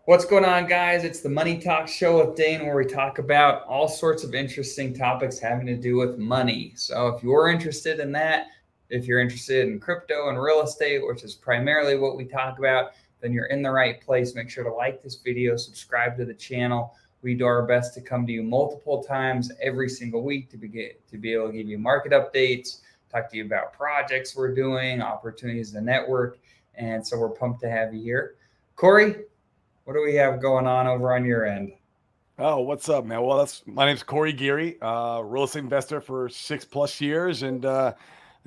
What's going on, guys? It's the Money Talk Show with Dane, where we talk about all sorts of interesting topics having to do with money. So, if you're interested in that, if you're interested in crypto and real estate, which is primarily what we talk about, then you're in the right place. Make sure to like this video, subscribe to the channel. We do our best to come to you multiple times every single week to be able to give you market updates, talk to you about projects we're doing, opportunities to network. And so, we're pumped to have you here. Corey, what do we have going on over on your end? Oh, what's up, man? Well, my name's Corey Geary, real estate investor for 6+ years, and I'm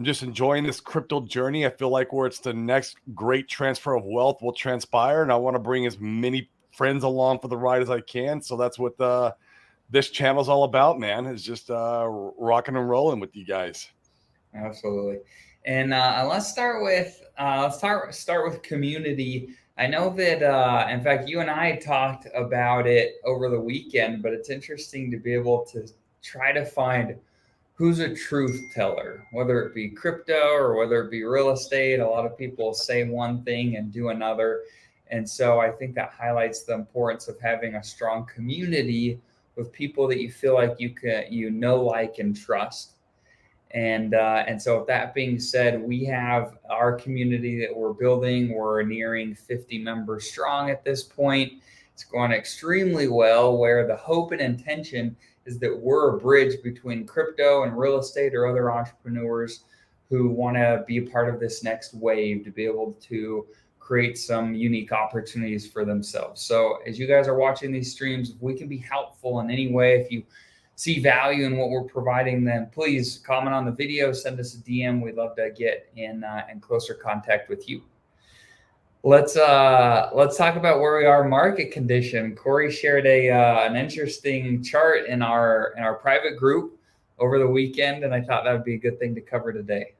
just enjoying this crypto journey. I feel like where it's the next great transfer of wealth will transpire, and I want to bring as many friends along for the ride as I can. So that's what this channel's all about, man. Is just rocking and rolling with you guys. Absolutely. And let's start with community. I know that in fact you and I talked about it over the weekend, but it's interesting to be able to try to find who's a truth teller, whether it be crypto or whether it be real estate. A lot of people say one thing and do another. And so I think that highlights the importance of having a strong community with people that you feel like like, and trust. And so, with that being said, we have our community that we're building. We're nearing 50 members strong at this point. It's going extremely well. Where the hope and intention is that we're a bridge between crypto and real estate or other entrepreneurs who want to be a part of this next wave to be able to create some unique opportunities for themselves. So, as you guys are watching these streams, if we can be helpful in any way, if you see value in what we're providing, then please comment on the video, send us a DM. We'd love to get in closer contact with you. Let's talk about where we are market condition. Corey shared an interesting chart in our private group over the weekend, and I thought that would be a good thing to cover today.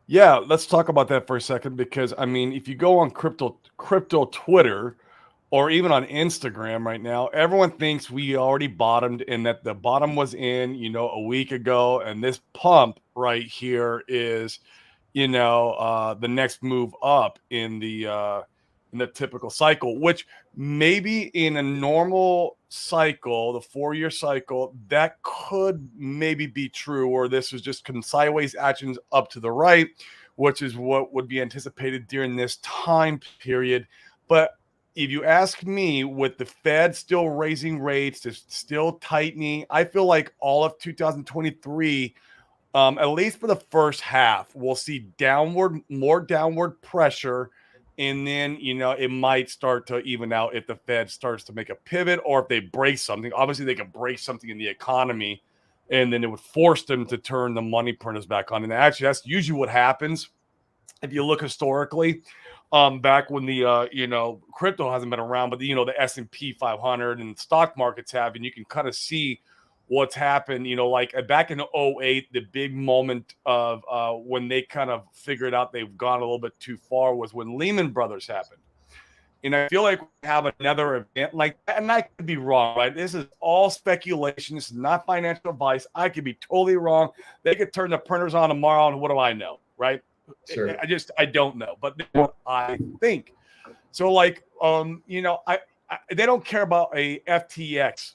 Yeah, let's talk about that for a second, because I mean, if you go on crypto Twitter, or even on Instagram right now, everyone thinks we already bottomed and that the bottom was in, a week ago. And this pump right here is, the next move up in the typical cycle, which maybe in a normal cycle, the 4-year cycle, that could maybe be true, or this was just sideways actions up to the right, which is what would be anticipated during this time period. But if you ask me, with the Fed still raising rates, still tightening, I feel like all of 2023, at least for the first half, we'll see more downward pressure. And then, it might start to even out if the Fed starts to make a pivot, or if they break something. Obviously, they can break something in the economy, and then it would force them to turn the money printers back on. And actually, that's usually what happens. If you look historically, back when the crypto hasn't been around, but the S&P 500 and stock markets have, and you can kind of see what's happened, like back in 2008, the big moment of when they kind of figured out they've gone a little bit too far was when Lehman Brothers happened. And I feel like we have another event like that, and I could be wrong, right? This is all speculation. This is not financial advice. I could be totally wrong. They could turn the printers on tomorrow, and what do I know, right? Sure. I don't know, but that's what I think. So, like, they don't care about a FTX.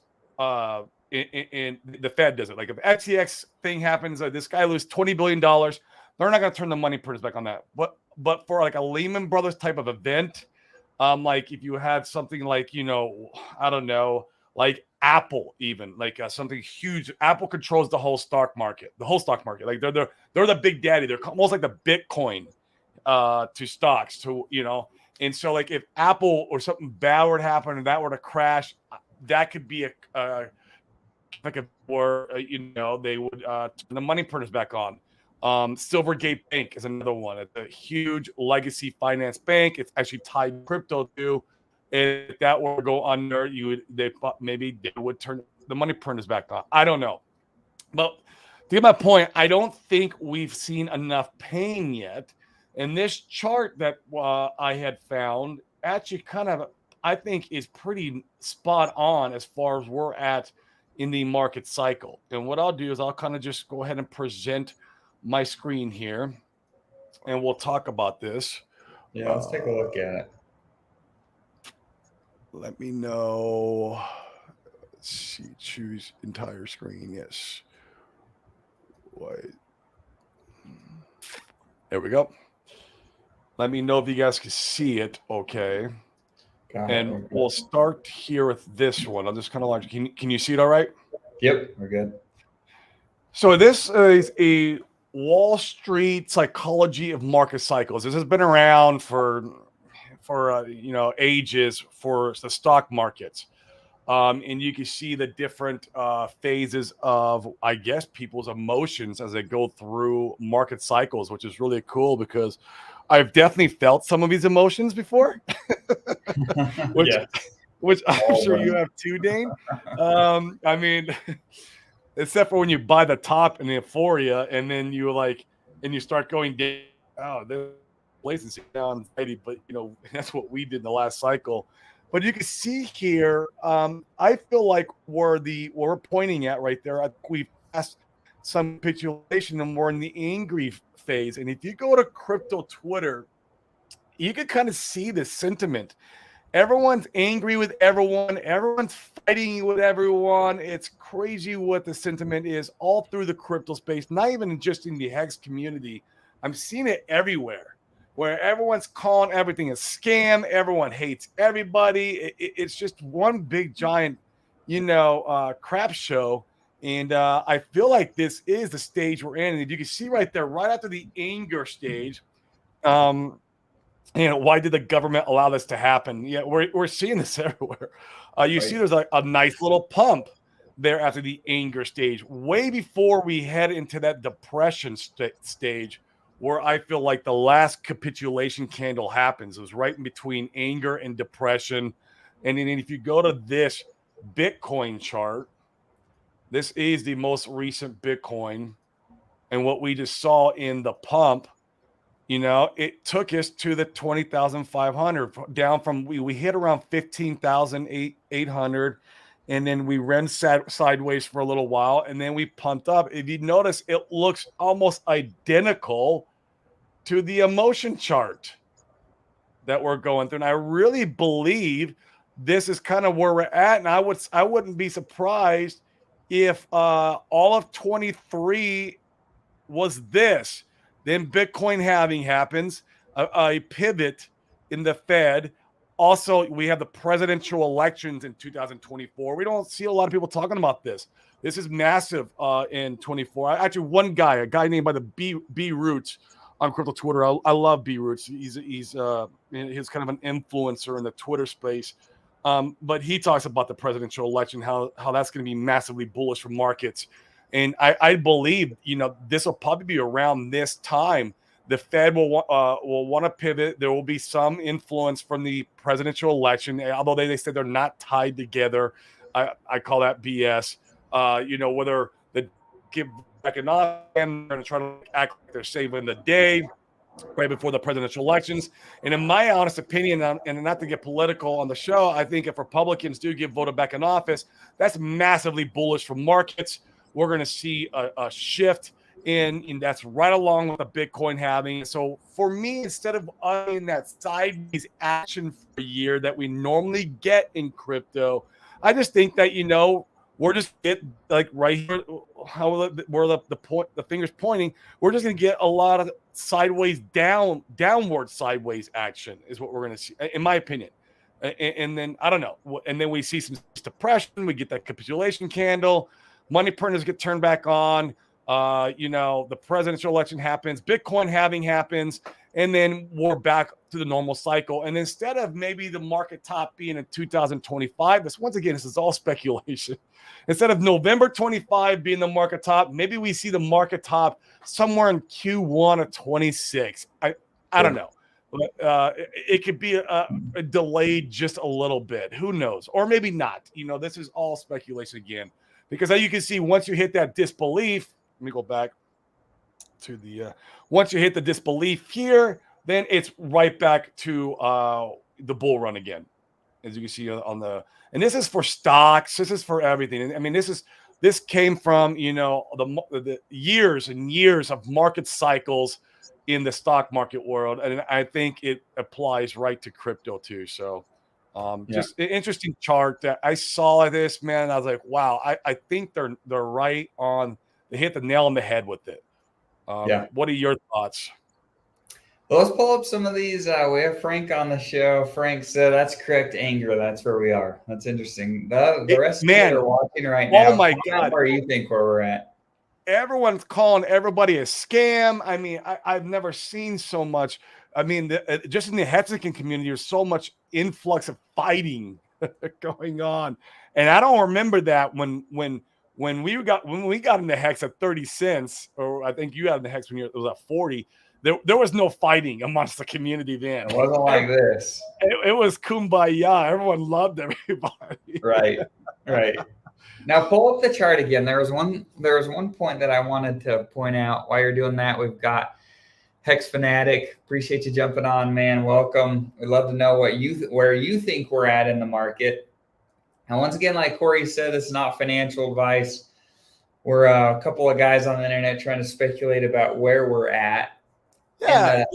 In the Fed does it. Like, if FTX thing happens, this guy loses $20 billion, they're not going to turn the money printers back on that. But for like a Lehman Brothers type of event, like if you had something like, I don't know, like Apple, even like something huge. Apple controls the whole stock market. Like they're the big daddy. They're almost like the Bitcoin to stocks. And so like if Apple or something bad were to happen and that were to crash, that could be where they would turn the money printers back on. Silvergate Bank is another one. It's a huge legacy finance bank. It's actually tied to crypto too. And if that were to go under, maybe they would turn the money printers back on. I don't know. But to get my point, I don't think we've seen enough pain yet. And this chart that I had found actually kind of, I think, is pretty spot on as far as we're at in the market cycle. And what I'll do is I'll kind of just go ahead and present my screen here, and we'll talk about this. Yeah, let's take a look at it. Let me know. Let's see. Choose entire screen. Yes. Wait. There we go. Let me know if you guys can see it. Okay. Got it. And we'll start here with this one. I'll just kind of like, can you see it all right? Yep, we're good. So this is a Wall Street psychology of market cycles. This has been around for ages for the stock markets. And you can see the different phases of, I guess, people's emotions as they go through market cycles, which is really cool because I've definitely felt some of these emotions before, which, Yeah. which I'm sure you have too, Dane. I mean, except for when you buy the top in the euphoria and then you start going down. Oh, this place is down, but that's what we did in the last cycle. But you can see here, I feel like where we're pointing at right there, I think we've passed some capitulation and we're in the angry phase. And if you go to crypto Twitter, you can kind of see the sentiment. Everyone's angry with everyone. Everyone's fighting with everyone. It's crazy what the sentiment is all through the crypto space, not even just in the Hex community. I'm seeing it everywhere where everyone's calling everything a scam. Everyone hates everybody. It's just one big giant, crap show. And I feel like this is the stage we're in. And you can see right there, right after the anger stage, why did the government allow this to happen? Yeah, we're seeing this everywhere. You see there's a nice little pump there after the anger stage, way before we head into that depression stage, where I feel like the last capitulation candle happens. It was right in between anger and depression. And then if you go to this Bitcoin chart, this is the most recent Bitcoin. And what we just saw in the pump, it took us to the 20,500 down from we hit around 15,800, and then we ran sideways for a little while, and then we pumped up. If you notice, it looks almost identical to the emotion chart that we're going through. And I really believe this is kind of where we're at. And I wouldn't be surprised if all of 23 was this. Then Bitcoin halving happens, a pivot in the Fed. Also, we have the presidential elections in 2024. We don't see a lot of people talking about this. This is massive in 24. Actually, a guy named by the B Roots on crypto Twitter. I love B Roots. He's kind of an influencer in the Twitter space. But he talks about the presidential election, how that's going to be massively bullish for markets. And I believe, this will probably be around this time. The Fed will want to pivot. There will be some influence from the presidential election, although they said they're not tied together. I call that BS. Whether they give economic and they're going to try to act like they're saving the day right before the presidential elections. And in my honest opinion, and not to get political on the show, I think if Republicans do get voted back in office, that's massively bullish for markets. We're going to see a shift and that's right along with the Bitcoin halving. So for me, instead of in that sideways action for a year that we normally get in crypto, I just think that, we're just get like right here, where the finger's pointing, we're just going to get a lot of downward sideways action is what we're going to see, in my opinion. And then, I don't know. And then we see some depression. We get that capitulation candle. Money printers get turned back on. The presidential election happens. Bitcoin halving happens. And then we're back to the normal cycle. And instead of maybe the market top being in 2025, this is all speculation. Instead of November 25 being the market top, maybe we see the market top somewhere in Q1 of 26. I don't know. It could be a delayed just a little bit. Who knows? Or maybe not. This is all speculation again. Because as you can see, once you hit that disbelief, let me go back to once you hit the disbelief here, then it's right back to the bull run again. As you can see and this is for stocks, this is for everything. I mean, this came from, the years and years of market cycles in the stock market world. And I think it applies right to crypto too. So Just an interesting chart that I saw this, man. And I was like, wow, I think they're right on. They hit the nail on the head with it. What are your thoughts? Well, let's pull up some of these. We have Frank on the show. Frank said, "That's correct, anger. That's where we are." That's interesting. The rest of you that are watching right now, oh my God, where you think where we're at? Everyone's calling everybody a scam. I mean, I've never seen so much. I mean, just in the Hexagon community, there's so much influx of fighting going on, and I don't remember that when we got into Hex at 30 cents, or I think you got into Hex when it was at 40. There was no fighting amongst the community then. It wasn't like this. It was kumbaya. Everyone loved everybody. Right. Now pull up the chart again. There was one point that I wanted to point out. While you're doing that, we've got Hex Fanatic. Appreciate you jumping on, man. Welcome. We'd love to know what where you think we're at in the market. And once again, like Corey said, it's not financial advice. We're a couple of guys on the internet trying to speculate about where we're at. Yeah.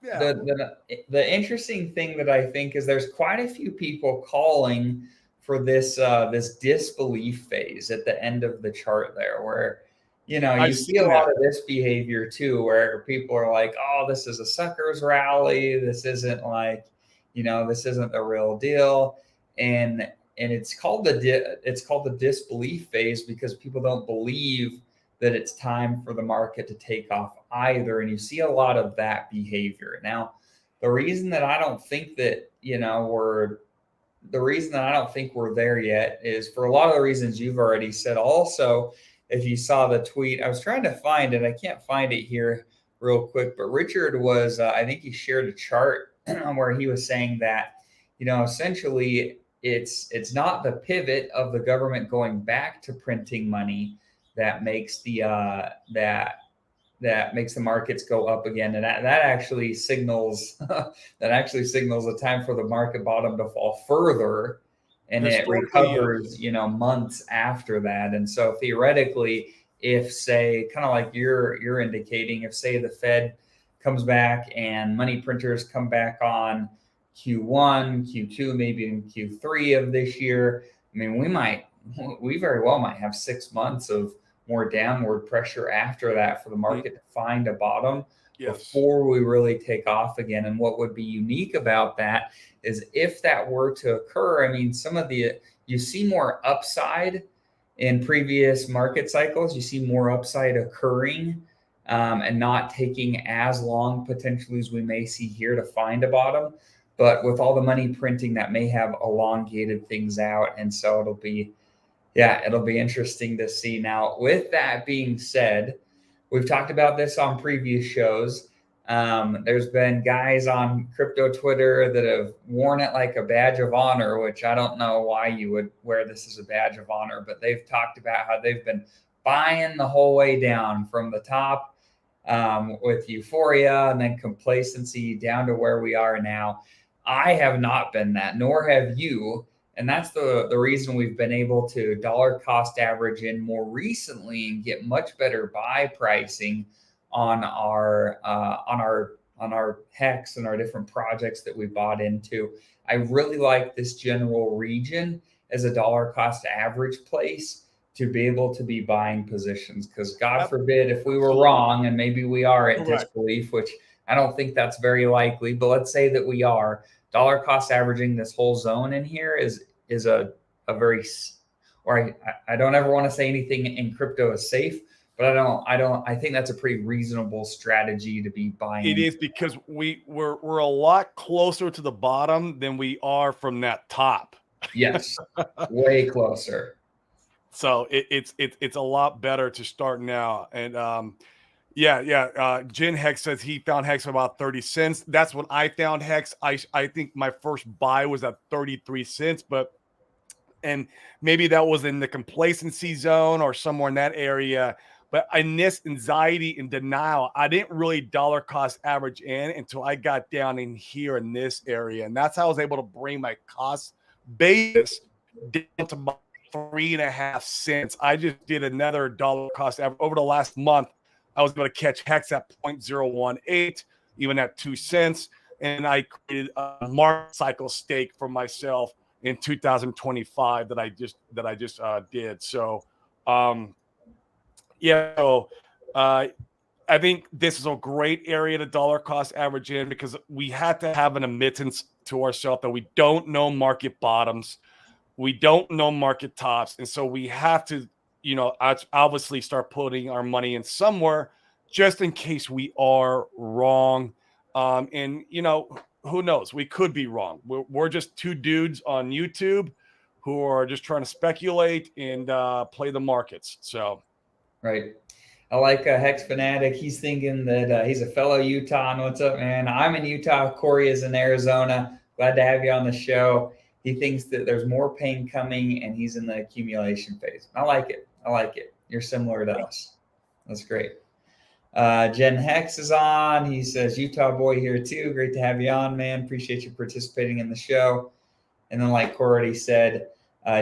The interesting thing that I think is there's quite a few people calling for this this disbelief phase at the end of the chart there, where you see a lot of this behavior too, where people are like, oh, this is a suckers rally, this isn't like, this isn't the real deal, and it's called the disbelief phase because people don't believe that it's time for the market to take off either. And you see a lot of that behavior. Now, the reason that I don't think that, we're there yet is for a lot of the reasons you've already said. Also, if you saw the tweet, I was trying to find it. I can't find it here real quick, but Richard was, I think he shared a chart where he was saying that, essentially it's not the pivot of the government going back to printing money that makes the markets go up again, and that actually signals a time for the market bottom to fall further, and it recovers months after that. And so theoretically, if say, kind of like you're indicating, if say the Fed comes back and money printers come back on Q1, Q2, maybe in Q3 of this year, I mean, we very well might have 6 months of more downward pressure after that for the market to find a bottom before we really take off again. And what would be unique about that is if that were to occur, I mean, you see more upside in previous market cycles. You see more upside occurring and not taking as long potentially as we may see here to find a bottom. But with all the money printing, that may have elongated things out. And so it'll be interesting to see. Now, with that being said, we've talked about this on previous shows. There's been guys on crypto Twitter that have worn it like a badge of honor, which I don't know why you would wear this as a badge of honor, but they've talked about how they've been buying the whole way down from the top with euphoria and then complacency down to where we are now. I have not been that, nor have you. And that's the reason we've been able to dollar cost average in more recently and get much better buy pricing on our Hex and our different projects that we bought into. I really like this general region as a dollar cost average place to be able to be buying positions, because God forbid if we were wrong, and maybe we are at disbelief, which I don't think that's very likely, but let's say that we are. Dollar cost averaging this whole zone in here is a very, or I don't ever want to say anything in crypto is safe, but I think that's a pretty reasonable strategy to be buying. It is, because we're a lot closer to the bottom than we are from that top. Yes, way closer. So it's a lot better to start now. And Jen Hex says he found Hex for about 30 cents. That's when I found Hex. I think my first buy was at 33 cents, and maybe that was in the complacency zone or somewhere in that area. But in this anxiety and denial, I didn't really dollar cost average in until I got down in here in this area. And that's how I was able to bring my cost basis down to about 3.5 cents. I just did another dollar cost average over the last month. I was able to catch Hex at 0.018, even at 2 cents. and I created a market cycle stake for myself in 2025 that I just did. So, yeah. So, I think this is a great area to dollar cost average in, because we had to have an admittance to ourselves that we don't know market bottoms, we don't know market tops, and so we have to, obviously start putting our money in somewhere just in case we are wrong. And who knows? We could be wrong. We're just two dudes on YouTube who are just trying to speculate and play the markets. So, right. I like Hex Fanatic. He's thinking that he's a fellow Utah. What's up, man? I'm in Utah. Corey is in Arizona. Glad to have you on the show. He thinks that there's more pain coming, and he's in the accumulation phase. I like it. I like it. You're similar to us. That's great. Jen Hex is on. He says, Utah boy here too. Great to have you on, man. Appreciate you participating in the show. And then, like Corey already said,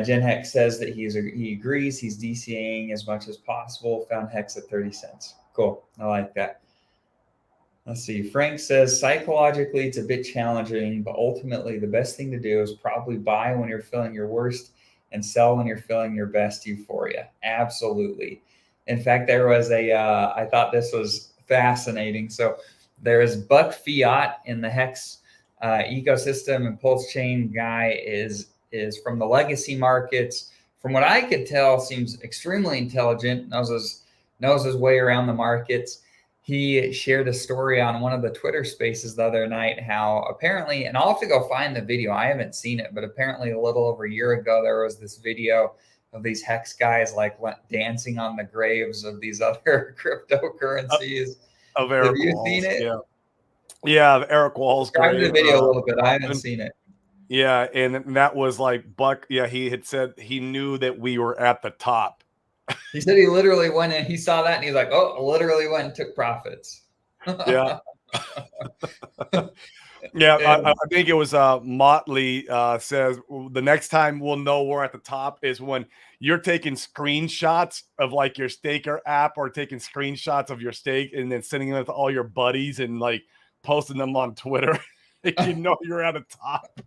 Jen Hex says that he agrees. He's DCAing as much as possible. Found Hex at 30 cents. Cool. I like that. Let's see. Frank says, psychologically, it's a bit challenging, but ultimately the best thing to do is probably buy when you're feeling your worst and sell when you're feeling your best euphoria. Absolutely. In fact, there was I thought this was fascinating. So there is Buck Fiat in the Hex ecosystem, and Pulse Chain guy is from the legacy markets. From what I could tell, seems extremely intelligent, knows his way around the markets. He shared a story on one of the Twitter spaces the other night, how apparently, and I'll have to go find the video, I haven't seen it, but apparently a little over a year ago, there was this video of these Hex guys like dancing on the graves of these other cryptocurrencies. Of Eric Have you Walls, seen it? Yeah, Eric Walls. Describe the video a little bit. I haven't seen it. Yeah, and that was like Buck. Yeah, he had said he knew that we were at the top. He said he literally went and he saw that and he's like, oh, I literally went and took profits. Yeah. Yeah, I think it was Motley says the next time we'll know we're at the top is when you're taking screenshots of like your staker app, or taking screenshots of your stake and then sending them to all your buddies and like posting them on Twitter. You're at the top.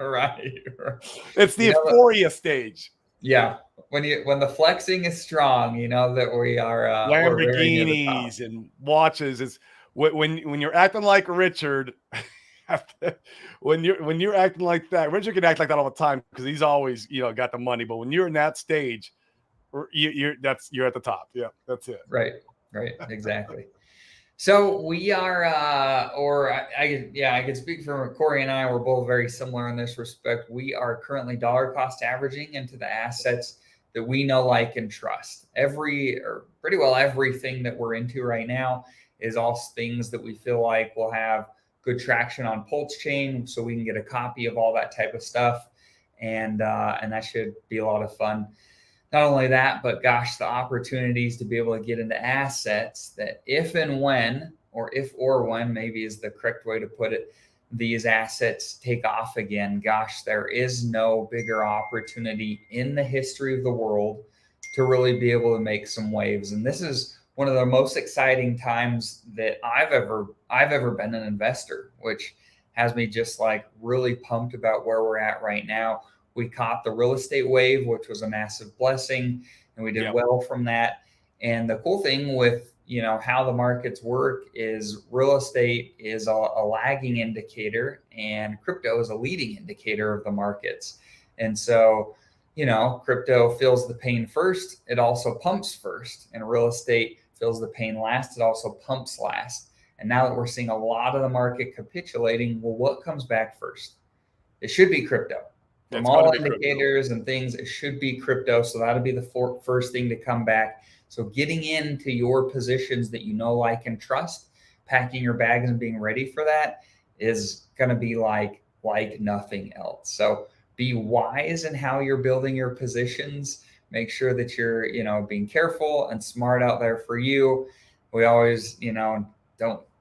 Right. It's the euphoria stage. Yeah. When the flexing is strong, you know that we are Lamborghinis and watches. Is when you're acting like Richard. when you're acting like that, Richard can act like that all the time because he's always got the money. But when you're in that stage, you're at the top. Yeah, that's it. Right. Exactly. So we are, I can speak for Corey and I. We're both very similar in this respect. We are currently dollar cost averaging into the assets that we know, like, and trust. Pretty well everything that we're into right now is all things that we feel like will have good traction on Pulse Chain, so we can get a copy of all that type of stuff, and that should be a lot of fun. Not only that, but gosh, the opportunities to be able to get into assets that if or when maybe is the correct way to put it, these assets take off again. Gosh, there is no bigger opportunity in the history of the world to really be able to make some waves. And this is one of the most exciting times that I've ever been an investor, which has me just like really pumped about where we're at right now. We caught the real estate wave, which was a massive blessing, and we did well from that. And the cool thing with how the markets work is real estate is a lagging indicator, and crypto is a leading indicator of the markets. And so, crypto feels the pain first, it also pumps first, and real estate feels the pain last, it also pumps last. And now that we're seeing a lot of the market capitulating, well, what comes back first? It should be crypto. From all indicators and things, it should be crypto. So that'll be the first thing to come back. So getting into your positions that like, and trust, packing your bags and being ready for that is going to be like nothing else. So be wise in how you're building your positions. Make sure that you're, being careful and smart out there for you. We always, don't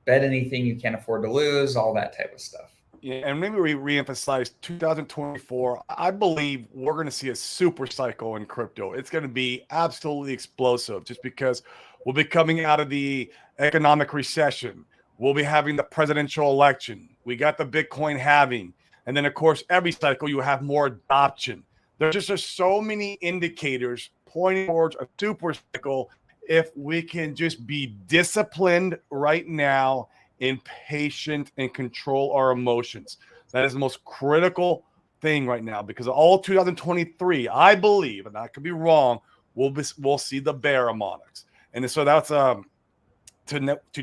bet anything you can't afford to lose, all that type of stuff. Yeah, and maybe we reemphasize 2024. I believe we're going to see a super cycle in crypto. It's going to be absolutely explosive just because we'll be coming out of the economic recession. We'll be having the presidential election. We got the Bitcoin halving. And then, of course, every cycle you have more adoption. There's just so many indicators pointing towards a super cycle if we can just be disciplined right now and patient and control our emotions. That is the most critical thing right now, because all 2023, I believe, and I could be wrong, we'll see the bear harmonics. And so that's to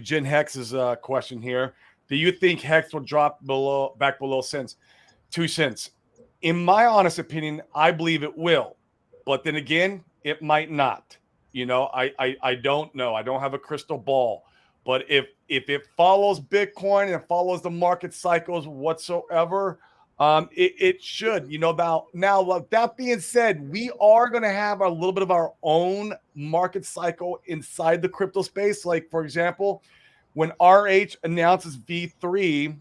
Jen Hex's question here. Do you think Hex will drop back below 2 cents? In my honest opinion, I believe it will, but then again, it might not. I don't know. I don't have a crystal ball, but if it follows Bitcoin and follows the market cycles whatsoever, it should. Now that being said, we are going to have a little bit of our own market cycle inside the crypto space. Like, for example, when RH announces V3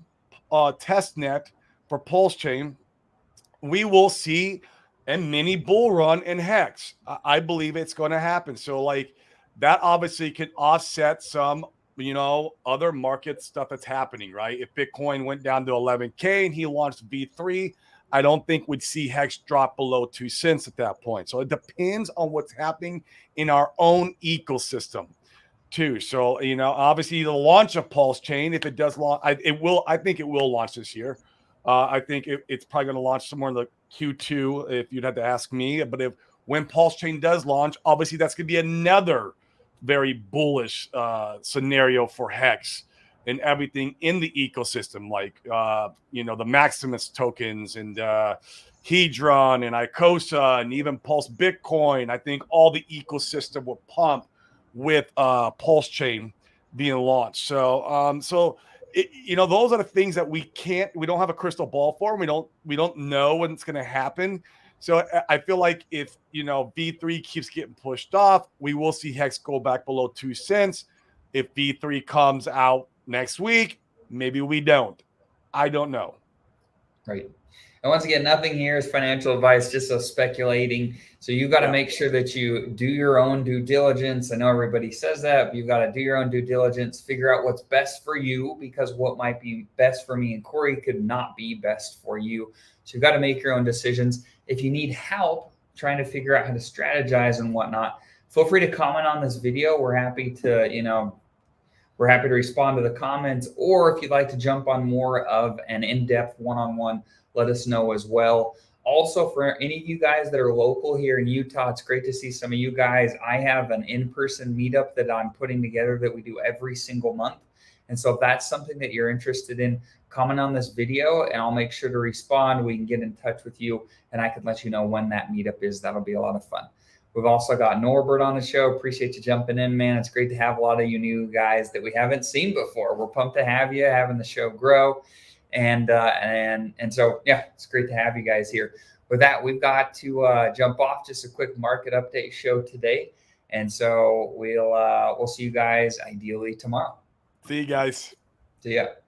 testnet for Pulse Chain, we will see a mini bull run in Hex. I believe it's going to happen. So, like, that obviously can offset some, other market stuff that's happening, right? If Bitcoin went down to 11K and he launched V3, I don't think we'd see Hex drop below 2 cents at that point. So it depends on what's happening in our own ecosystem too. So, obviously the launch of Pulse Chain, if it does launch, I think it will launch this year. I think it's probably going to launch somewhere in the Q2 if you'd have to ask me. But when Pulse Chain does launch, obviously that's going to be another very bullish scenario for Hex and everything in the ecosystem, like the Maximus tokens and Hedron and Icosa and even Pulse Bitcoin. I think all the ecosystem will pump with Pulse Chain being launched. So those are the things that we don't have a crystal ball for. We don't know when it's going to happen. So I feel like if, V3 keeps getting pushed off, we will see Hex go back below 2 cents. If V3 comes out next week, maybe we don't. I don't know. Right. And once again, nothing here is financial advice, just us speculating. So you've got to make sure that you do your own due diligence. I know everybody says that, but you've got to do your own due diligence, figure out what's best for you, because what might be best for me and Corey could not be best for you. So you've got to make your own decisions. If you need help trying to figure out how to strategize and whatnot, feel free to comment on this video. We're happy to, we're happy to respond to the comments, or if you'd like to jump on more of an in-depth one-on-one, let us know as well. Also, for any of you guys that are local here in Utah, it's great to see some of you guys. I have an in-person meetup that I'm putting together that we do every single month. And so if that's something that you're interested in, comment on this video and I'll make sure to respond. We can get in touch with you and I can let you know when that meetup is. That'll be a lot of fun. We've also got Norbert on the show. Appreciate you jumping in, man. It's great to have a lot of you new guys that we haven't seen before. We're pumped to have you, having the show grow. And so, yeah, it's great to have you guys here. With that, we've got to jump off. Just a quick market update show today. And so we'll see you guys ideally tomorrow. See you guys. See ya.